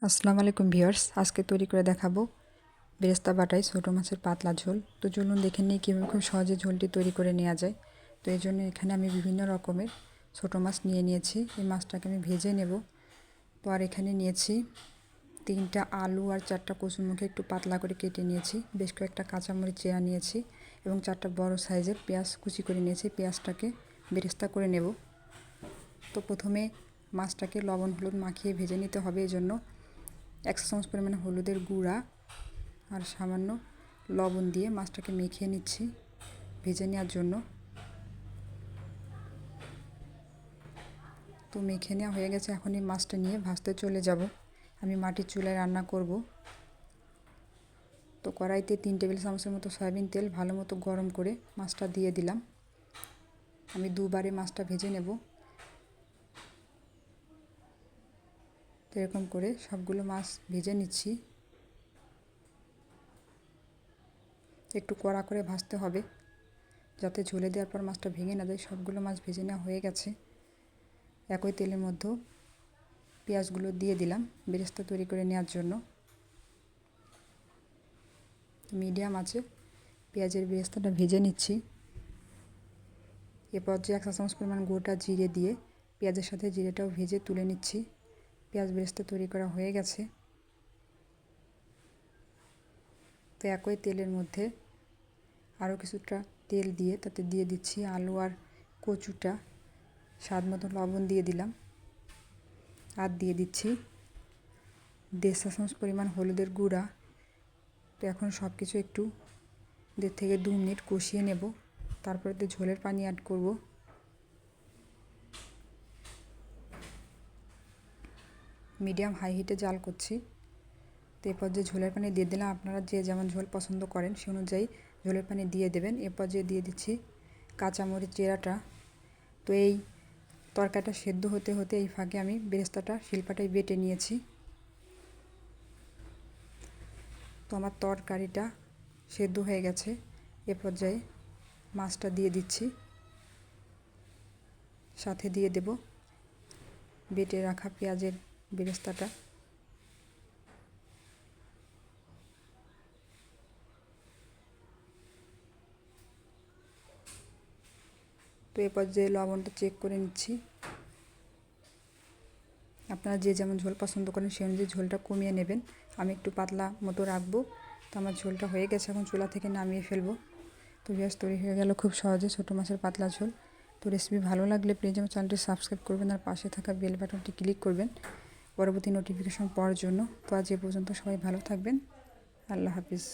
আসসালামু আলাইকুম ভিউয়ার্স, আজকে তৈরি করে দেখাবো বেরেস্তা বাটায় ছোটো মাছের পাতলা ঝোল। তো চলুন দেখে নিই কীভাবে খুব সহজে ঝোলটি তৈরি করে নেওয়া যায়। তো এই জন্য এখানে আমি বিভিন্ন রকমের ছোটো মাছ নিয়ে নিয়েছি। এই মাছটাকে আমি ভেজে নেব। তো আর এখানে নিয়েছি 3টা আলু আর 4টা কচুরমুখী একটু পাতলা করে কেটে নিয়েছি। বেশ কয়েকটা কাঁচামরিচ চেরা নিয়েছি এবং 4টা বড় সাইজের পেঁয়াজ কুচি করে নিয়েছি। পেঁয়াজটাকে বেরেস্তা করে নেব। তো প্রথমে মাছটাকে লবণ হলুদ মাখিয়ে ভেজে নিতে হবে। এই জন্য 1 চা চামচ পরিমাণে হলুদের গুঁড়া আর সামান্য লবণ দিয়ে মাছটাকে মেখে নিচ্ছি ভেজে নেওয়ার জন্য। তো মেখে নেওয়া হয়ে গেছে। এখন এই মাছটা নিয়ে ভাজতে চলে যাব। আমি মাটির চুলায় রান্না করব। তো কড়াইতে 3 টেবিল চামচের মতো সয়াবিন তেল ভালো মতো গরম করে মাছটা দিয়ে দিলাম। আমি দুবারে মাছটা ভেজে নেব। তো এরকম করে সবগুলো মাছ ভেজে নিচ্ছি। একটু কড়া করে ভাজতে হবে যাতে ঝোলে দেওয়ার পর মাছটা ভেঙে না যায়। সবগুলো মাছ ভেজে নেওয়া হয়ে গেছে। একই তেলের মধ্যে পেঁয়াজগুলো দিয়ে দিলাম বেরেস্তা তৈরি করে নেওয়ার জন্য। মিডিয়াম আঁচে পেঁয়াজের বেরেস্তাটা ভেজে নিচ্ছি। এরপর যে 1 চা চামচ পরিমাণ গোটা জিরে দিয়ে পেঁয়াজের সাথে জিরেটাও ভেজে তুলে নিচ্ছি। পেঁয়াজ বেরেস্তা তৈরি করা হয়ে গেছে। তো একই তেলের মধ্যে আরও কিছুটা তেল দিয়ে তাতে দিয়ে দিচ্ছি আলু আর কচুটা, স্বাদ মতো লবণ দিয়ে দিলাম আর দিয়ে দিচ্ছি 1.5 চা চামচ পরিমাণ হলুদের গুঁড়া। তো এখন সব কিছু একটু 1.5 থেকে 2 মিনিট কষিয়ে নেব। তারপরে তো ঝোলের পানি অ্যাড করব। মিডিয়াম হাই হিটে জাল করছি। তো এরপর যে ঝোলের পানি দিয়ে দিলাম। আপনারা যে যেমন ঝোল পছন্দ করেন সে অনুযায়ী ঝোলের পানি দিয়ে দেবেন। এরপর যে দিয়ে দিচ্ছি কাঁচামরিচ চেরাটা। তো এই তরকারিটা সেদ্ধ হতে হতে এই ফাঁকে আমি বেরেস্তাটা শিলপাটায় বেটে নিয়েছি। তো আমার তরকারিটা সেদ্ধ হয়ে গেছে। এ পর্যায়ে মাছটা দিয়ে দিচ্ছি, সাথে দিয়ে দেব বেটে রাখা পেঁয়াজের বেরেস্তাটা। তো এ পর্যায়ে লবণটা চেক করে নিচ্ছি। আপনারা যে যেমন ঝোল পছন্দ করেন সেই অনুযায়ী ঝোলটা কমিয়ে নেবেন। আমি একটু পাতলা মতো রাখবো। তো আমার ঝোলটা হয়ে গেছে, এখন চুলা থেকে নামিয়ে ফেলবো। তো গ্যাস তৈরি হয়ে গেল খুব সহজে ছোটো মাছের পাতলা ঝোল। তো রেসিপি ভালো লাগলে প্লিজ আমার চ্যানেলটি সাবস্ক্রাইব করবেন আর পাশে থাকা বেল বাটনটি ক্লিক করবেন পরবর্তী নোটিফিকেশন পাওয়ার জন্য। তো আজ এ পর্যন্ত, সবাই ভালো থাকবেন। আল্লাহ হাফিজ।